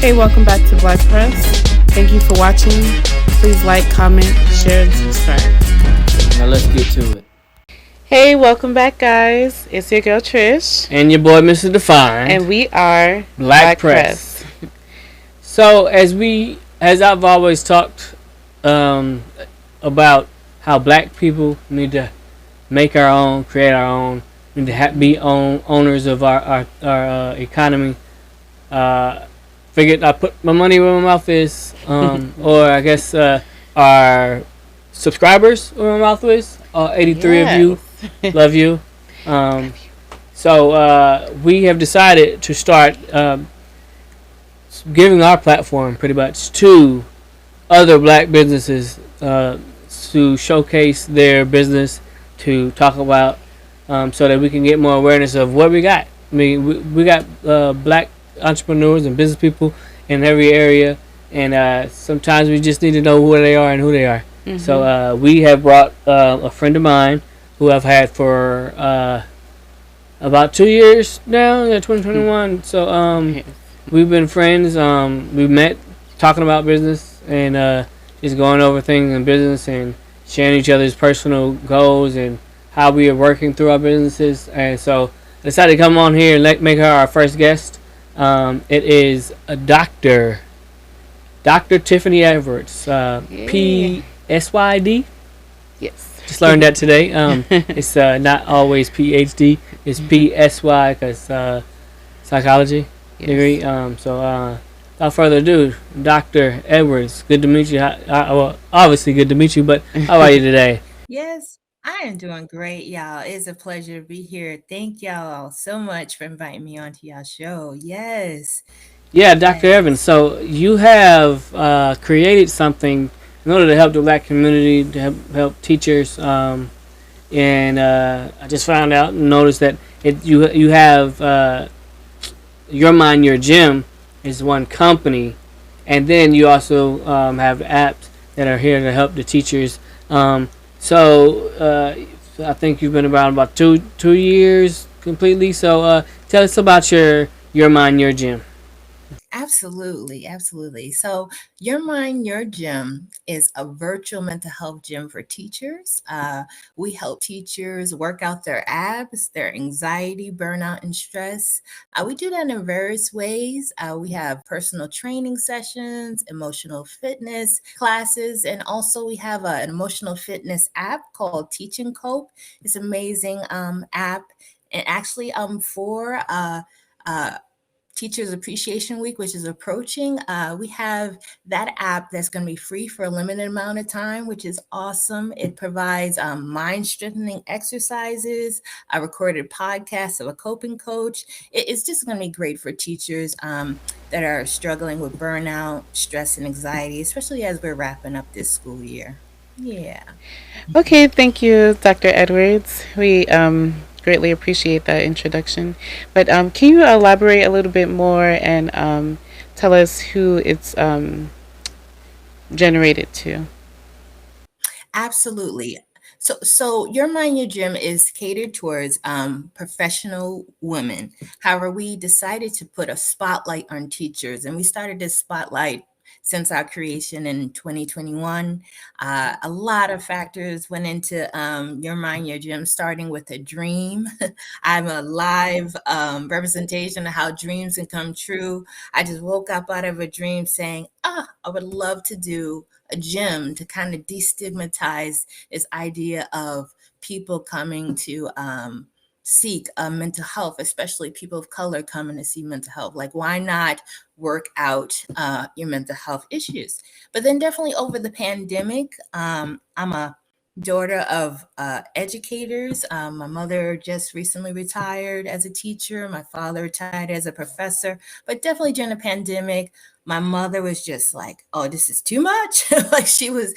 Hey, welcome back to Black Press. Thank you for watching. Please like, comment, share, and subscribe. Now let's get to it. Hey, welcome back, guys. It's your girl Trish, And your boy, Mr. Define. and we are Black Press. So as I've always talked about how black people need to make our own, create our own, need to be owners of our economy. Figured I put my money where my mouth is, or I guess our subscribers where my mouth is. 83 of you, love you. So we have decided to start giving our platform pretty much to other black businesses to showcase their business, to talk about, so that we can get more awareness of what we got. I mean, we got black entrepreneurs and business people in every area, and sometimes we just need to know where they are and who they are. Mm-hmm. So we have brought a friend of mine who I've had for about 2 years now, 2021. So we've been friends. We met talking about business and just going over things in business and sharing each other's personal goals and how we are working through our businesses. And so I decided to come on here and make her our first guest. It is a Dr. Tiffany Edwards, PSYD. Yes. Just learned that today. It's not always PhD. It's PSY because psychology degree. So without further ado, Dr. Edwards, good to meet you. Well, obviously good to meet you, but how are you today? Yes, I am doing great, y'all. It's a pleasure to be here. Thank y'all so much for inviting me onto y'all show. Yes. Yeah, Dr. Evans. So you have created something in order to help the black community, to help teachers, and I just found out and noticed that you have Your Mind Your Gym is one company, and then you also have apps that are here to help the teachers. So I think you've been around about two years completely. So tell us about Your Mind Your Gym. Absolutely, absolutely. So, Your Mind, Your Gym is a virtual mental health gym for teachers. We help teachers work out their abs, their anxiety, burnout, and stress. We do that in various ways. We have personal training sessions, emotional fitness classes, and also we have an emotional fitness app called Teach and Cope. It's an amazing app. And actually, for uh, Teachers Appreciation Week, which is approaching, we have that app that's going to be free for a limited amount of time, which is awesome. It provides mind strengthening exercises, a recorded podcast of a coping coach. It's just going to be great for teachers that are struggling with burnout, stress, and anxiety, especially as we're wrapping up this school year. Yeah. Okay, thank you, Dr. Edwards. We greatly appreciate that introduction. But can you elaborate a little bit more and tell us who it's generated to? Absolutely. So Your Mind Your Gym is catered towards professional women. However, we decided to put a spotlight on teachers, and we started this spotlight since our creation in 2021. A lot of factors went into Your Mind Your Gym, starting with a dream. I'm a live representation of how dreams can come true. I just woke up out of a dream saying, I would love to do a gym to kind of destigmatize this idea of people coming to seek mental health, especially people of color coming to see mental health. Like, why not work out your mental health issues? But then definitely over the pandemic, I'm a daughter of educators. My mother just recently retired as a teacher. My father retired as a professor. But definitely during the pandemic, my mother was just like, "Oh, this is too much." Like she was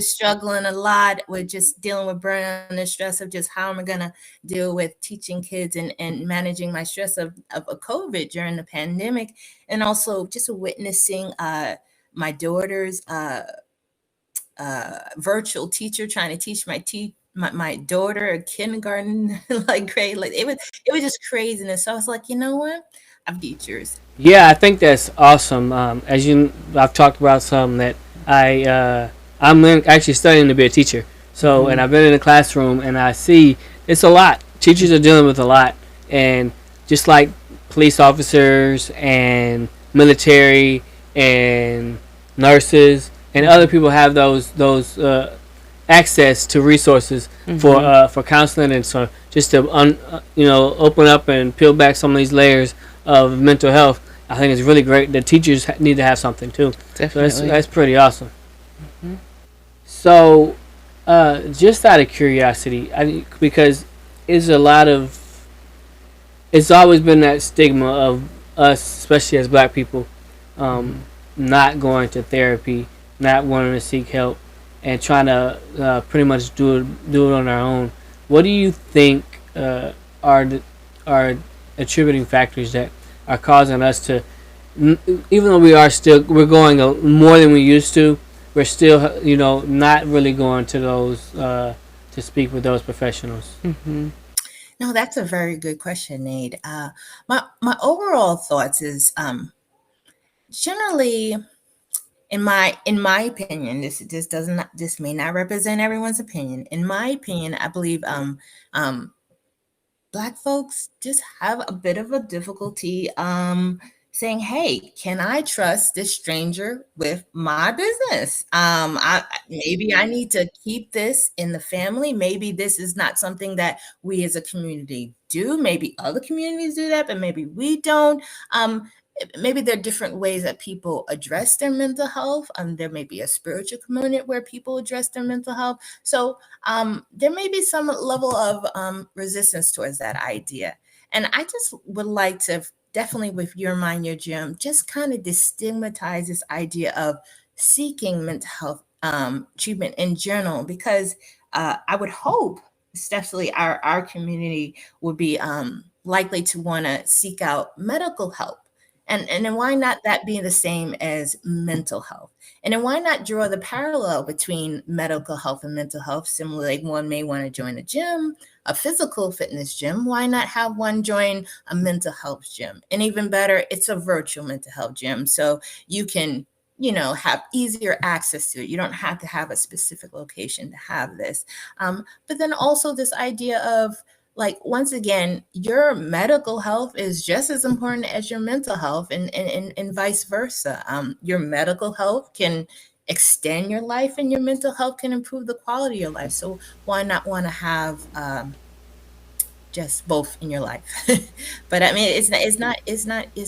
struggling a lot with just dealing with burnout and the stress of just how am I gonna deal with teaching kids and managing my stress of a COVID during the pandemic, and also just witnessing my daughter's virtual teacher trying to teach my daughter a kindergarten like grade. Like it was just craziness. So I was like, you know what? teachers. Yeah, I think that's awesome. I've talked about some that actually studying to be a teacher. So, and Mhm. I've been in the classroom and I see it's a lot. Teachers are dealing with a lot, and just like police officers and military and nurses and other Mhm. people have those access to resources Mhm. for counseling, and so just to open up and peel back some of these layers of mental health. I think it's really great that teachers need to have something too. So Definitely. that's pretty awesome. Mhm. So, just out of curiosity, because it's a lot of it's always been that stigma of us, especially as Black people, um, Mhm. not going to therapy, not wanting to seek help, and trying to pretty much do it on our own. What do you think are are attributing factors that are causing us to, even though we're going more than we used to, we're still not really going to those to speak with those professionals. Mhm. No, that's a very good question, Nate. My overall thoughts is generally in my opinion, this does not this may not represent everyone's opinion. In my opinion, I believe um Black folks just have a bit of a difficulty saying, "Hey, can I trust this stranger with my business? Maybe I need to keep this in the family. Maybe this is not something that we as a community do. Maybe other communities do that, but maybe we don't. Maybe there are different ways that people address their mental health. There may be a spiritual component where people address their mental health. So there may be some level of resistance towards that idea. And I just would like to definitely, with Your Mind, Your Gym, just kind of destigmatize this idea of seeking mental health treatment in general, because I would hope, especially our community, would be likely to want to seek out medical help. And then why not that being the same as mental health? And then why not draw the parallel between medical health and mental health? Similarly, one may want to join a gym, a physical fitness gym. Why not have one join a mental health gym? And even better, it's a virtual mental health gym. So you can, have easier access to it. You don't have to have a specific location to have this. But then also this idea of, like, once again, your medical health is just as important as your mental health, and vice versa. Your medical health can extend your life, and your mental health can improve the quality of your life. So why not want to have just both in your life? But I mean, it's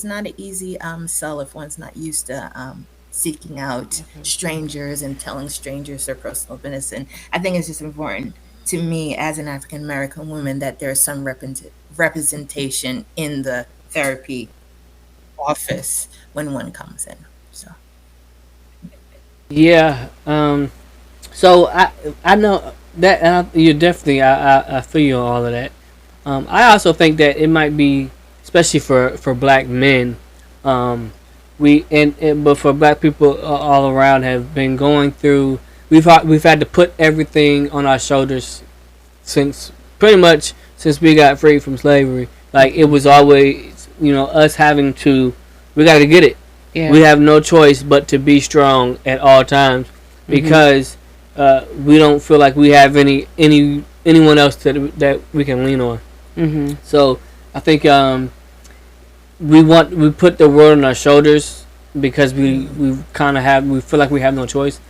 not an easy sell if one's not used to seeking out strangers and telling strangers their personal business. And I think it's just important to me as an African American woman that there's some representation in the therapy office when one comes in. So Yeah. So I know that, and you definitely I feel all of that. I also think that it might be, especially for Black men, um, but for Black people all around have been going through. We've had to put everything on our shoulders since pretty much since we got free from slavery. Like, it Mhm. was always us having to. We got to get it. We Yeah. have no choice but to be strong at all times, Mhm. because we don't feel like we have anyone else that we can lean on. Mhm. So I think we put the world on our shoulders because we feel like we have no choice,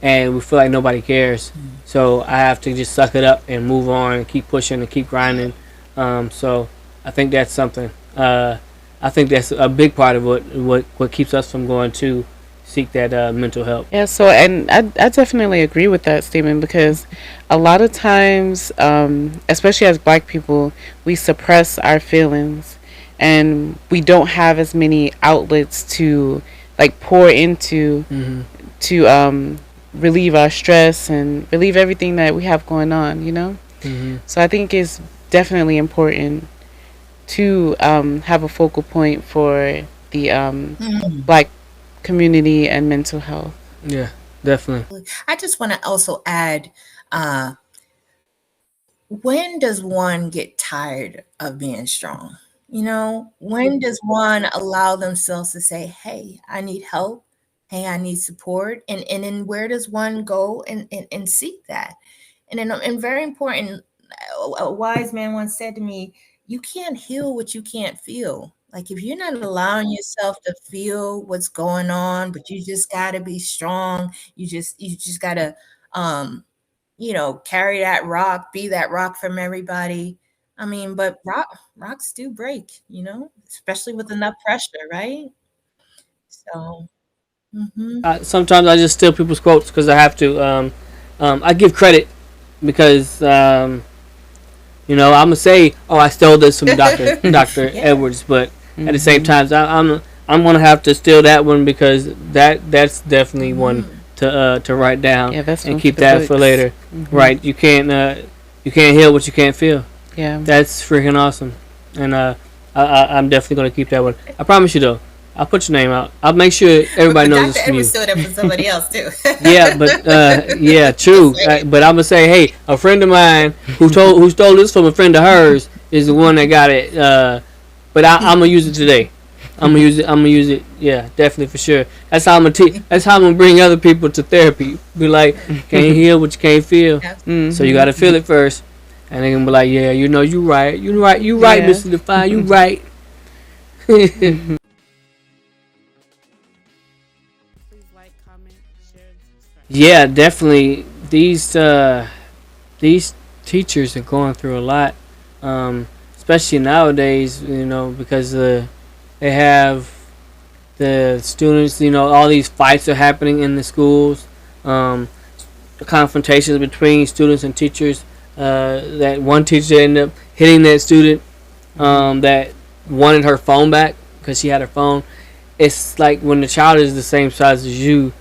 and we feel like nobody cares. So I have to just suck it up and move on and keep pushing and keep grinding. So I think that's something. I think that's a big part of what keeps us from going to seek that mental help. Yeah, so and I definitely agree with that statement because a lot of times, especially as Black people, we suppress our feelings and we don't have as many outlets to like pour into Hmm. to relieve our stress and relieve everything that we have going on, you know? Hmm. So I think it's definitely important to have a focal point for the mhm. Black community and mental health. Yeah, definitely. I just want to also add, uh, when does one get tired of being strong? When does one allow themselves to say, "Hey, I need help. Hey, I need support." And then where does one go and seek that? And very important, a wise man once said to me, "You can't heal what you can't feel." Like if you're not allowing yourself to feel what's going on, but you just gotta be strong. You just gotta carry that rock, be that rock from everybody. I mean, but rocks do break, especially with enough pressure, right? So, mhm. Sometimes I just steal people's quotes because I have to. I give credit because I'm gonna say, "Oh, I stole this from Doctor Yeah. Edwards," but at the same Mm-hmm. time, I'm gonna have to steal that one because that's definitely one Mhm. to write down Yeah, that's and one for keep the that for books. later. Mm-hmm. Right? You can't heal what you can't feel. Yeah. That's freaking awesome, and I'm definitely gonna keep that one. I promise you though. I'll put your name out. I'll make sure But, everybody but knows Dr. it's from Edwards you. stole that from somebody else too. Yeah, but yeah, Just true. saying. But I'm gonna say, hey, a friend of mine who stole this from a friend of hers is the one that got it. But I'm gonna use it today. I'm gonna use it. I'm gonna use it. Yeah, definitely for sure. That's how I'm gonna teach. That's how I'm gonna bring other people to therapy. Be like, can't heal what you can't feel. So you Mm-hmm. gotta feel it first, and they can be like, yeah, you right, you right, Yeah. Mister Define, you right. Mm-hmm. Please like, comment, share, and subscribe. Yeah, definitely. These teachers are going through a lot, especially nowadays. Because they have the students. All these fights are happening in the schools. Um, Confrontations between students and teachers. That one teacher ended up hitting that student that wanted her phone back because she had her phone. It's like when the child is the same size as you,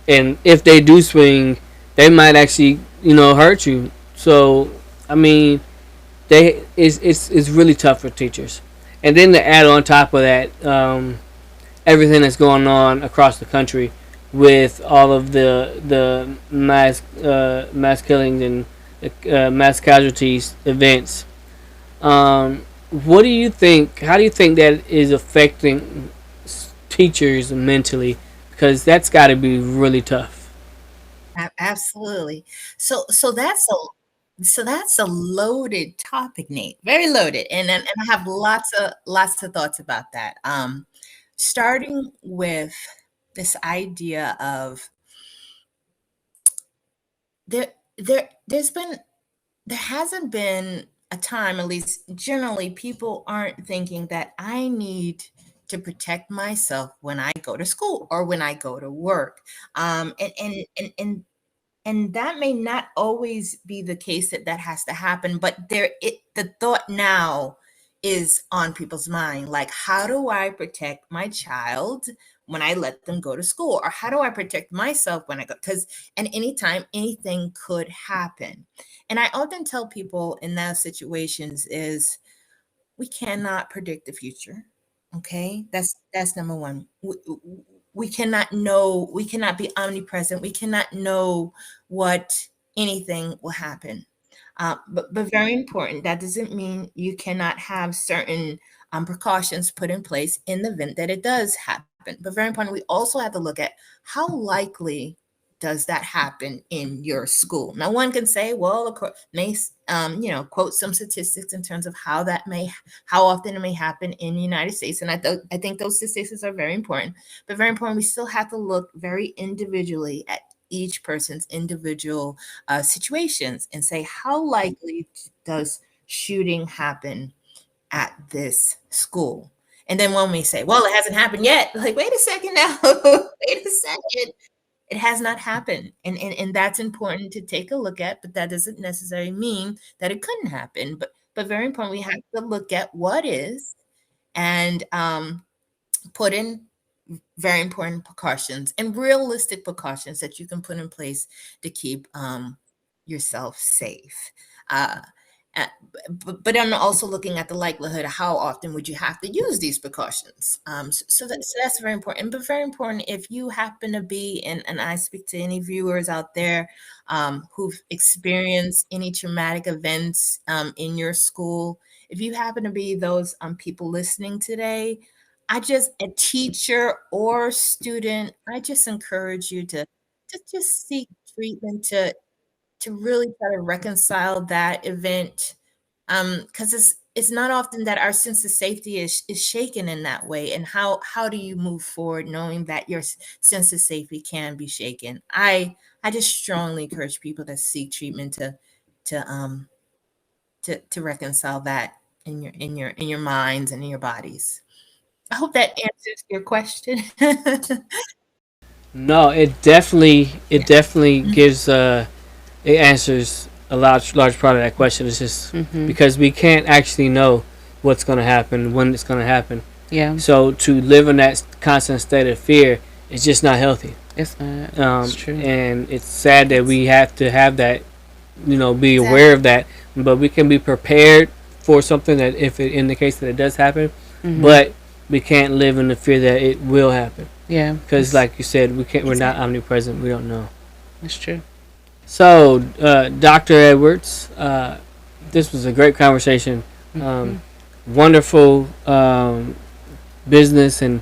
and if they do swing, they might actually hurt you. So I mean, it's really tough for teachers. And then to add on top of that, everything that's going on across the country with all of the mass killings and mass casualties events. What do you think? How do you think that is affecting teachers mentally? Because that's got to be really tough. Absolutely. So that's a loaded topic, Nate. Very loaded, and I have lots of thoughts about that. Starting with this idea of there's been there hasn't been a time, at least generally, people aren't thinking that I need to protect myself when I go to school or when I go to work. And that may not always be the case that has to happen, but the thought now is on people's mind, like, how do I protect my child when I let them go to school, or how do I protect myself when I go, because and anytime anything could happen. And I often tell people in those situations is, we cannot predict the future. Okay, that's number one. We cannot know, we cannot be omnipresent, we cannot know what anything will happen. But very important, that doesn't mean you cannot have certain precautions put in place in the event that it does happen. But very important, we also have to look at how likely does that happen in your school. Now, one can say, well, of course, may quote some statistics in terms of how often it may happen in the United States, and I think those statistics are very important. But very important, we still have to look very individually at each person's individual situations and say, how likely does shooting happen at this school? And then one may say, well, it hasn't happened yet. Like, wait a second now. Wait a second. It has not happened. And that's important to take a look at, but that doesn't necessarily mean that it couldn't happen. But very important, we have to look at what is, and put in very important precautions and realistic precautions that you can put in place to keep yourself safe. Uh, uh, but I'm also looking at the likelihood of how often would you have to use these precautions. So that's very important. But very important, if you happen to be, and I speak to any viewers out there who've experienced any traumatic events in your school, if you happen to be those people listening today, a teacher or student, I just encourage you to just seek treatment to really try to reconcile that event, because it's not often that our sense of safety is shaken in that way. And how do you move forward knowing that your sense of safety can be shaken? I just strongly encourage people to seek treatment to um to reconcile that in your minds and in your bodies. I hope that answers your question. No, it Yeah. definitely Mhm. gives it answers a large part of that question. It's just Mhm. because we can't actually know what's going to happen, when it's going to happen. Yeah. So to live in that constant state of fear is just not healthy. It's not. It's true. And it's sad that It's we have to have that, be aware of exactly. that. But we can be prepared for something that if it, in the case that it does happen, Mhm. but we can't live in the fear that it will happen. Yeah. Because, like you said, we can't. We're not Exactly. omnipresent. We don't know. It's true. So, Dr. Edwards, this was a great conversation. Mhm. Wonderful business and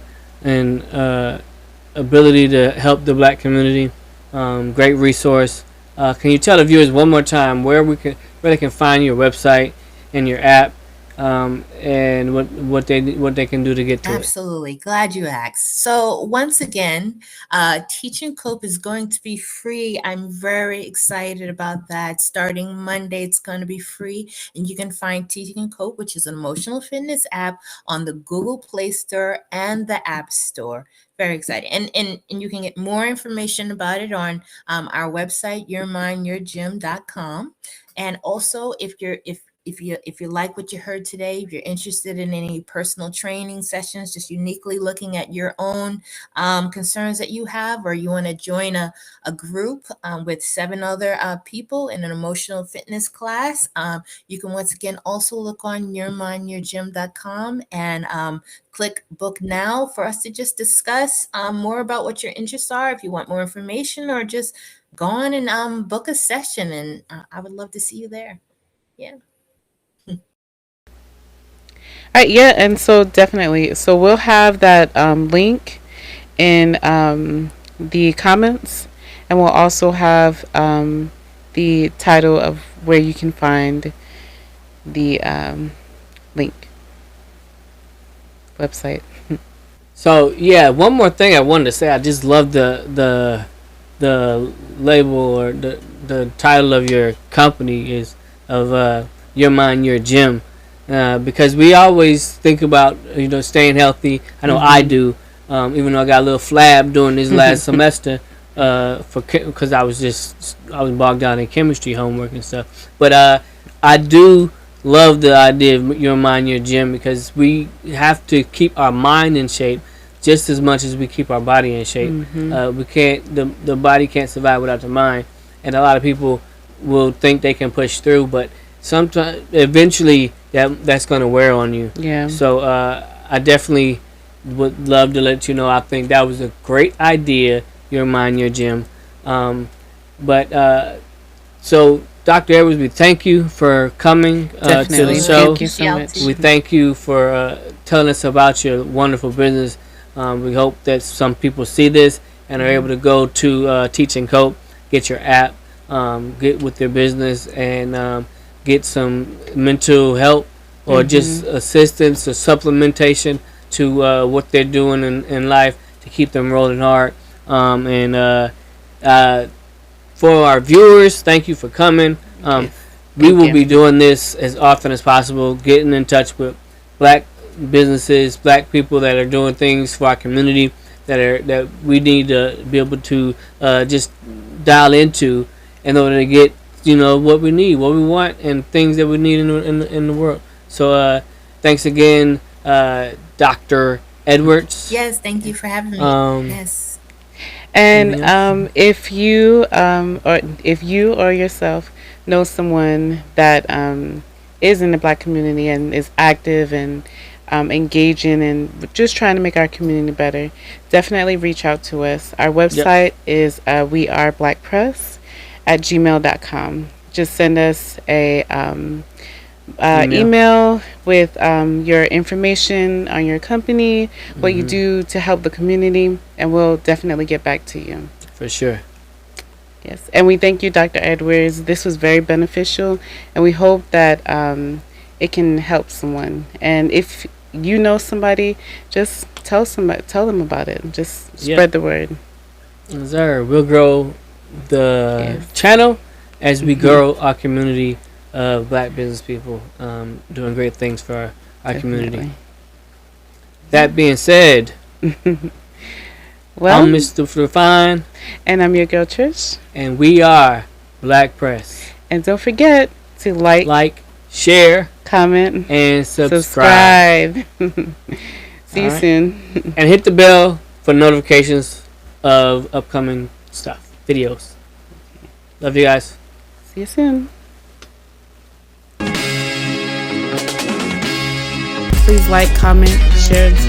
ability to help the black community. Great resource. Can you tell the viewers one more time where they can find your website and your app, and what they can do to get to it? Absolutely. Glad you asked. So, once again, Teach and Cope is going to be free. I'm very excited about that. Starting Monday, it's going to be free. And you can find Teaching and Cope, which is an emotional fitness app, on the Google Play Store and the App Store. Very exciting. And you can get more information about it on our website, YourMindYourGym.com. And also, if you like what you heard today, if you're interested in any personal training sessions, just uniquely looking at your own concerns that you have, or you want to join a group with 7 other people in an emotional fitness class, you can once again also look on YourMindYourGym.com and click book now for us to just discuss more about what your interests are. If you want more information, or just go on and book a session, and I would love to see you there. Yeah. All right. Yeah. And so definitely. So we'll have that link in the comments, and we'll also have the title of where you can find the link website. So yeah, one more thing I wanted to say. I just love the label or the title of your company is of Your Mind Your Gym, because we always think about staying healthy. I know I Mhm. do, even though I got a little flab during this last semester because I was bogged down in chemistry homework and stuff. But I do love the idea of Your Mind Your Gym because we have to keep our mind in shape just as much as we keep our body in shape. Mhm. We can't the body can't survive without the mind, and a lot of people will think they can push through, but sometimes eventually that's going to wear on you. Yeah. So I definitely would love to let you know I think that was a great idea. Your Mind Your Gym. But so Dr. Edwards, we thank you for coming to the Definitely. show. Thank you Thank so y'all much. We too. thank you for telling us about your wonderful business. We hope that some people see this and are able Mhm. to go to Teach and Cope, get your app, get with their business, and get some mental help or just Mhm. assistance or supplementation to what they're doing in life to keep them rolling hard. And uh, for our viewers, thank you for coming. Yes. We Thank will you. be doing this as often as possible, getting in touch with black businesses, black people that are doing things for our community that we need to be able to just dial into in order to get what we need, what we want, and things that we need in the world. So thanks again, Dr. Edwards. Yes, thank you for having me. Um, Yes. And anything else? if you or yourself know someone that is in the black community and is active and engaging and just trying to make our community better, definitely reach out to us. Our Yep. website is weareblackpress at gmail.com. Just send us a email with your information on your company, what you do to help the community, and we'll definitely get back to you. For sure. Yes, and we thank you, Dr. Edwards. This was very beneficial, and we hope that it can help someone. And if you know somebody, just tell them about it. Just spread the word. Yes, sir. We'll grow the channel as we grow our community of Black business people doing great things for our community. That being said, well, I'm Mr. Fine. And I'm your girl Trish. And we are Black Press. And don't forget to like, share, comment, and subscribe. See you soon. And hit the bell for notifications of upcoming stuff, videos. Love you guys. See you soon. Please like, comment, share, and subscribe.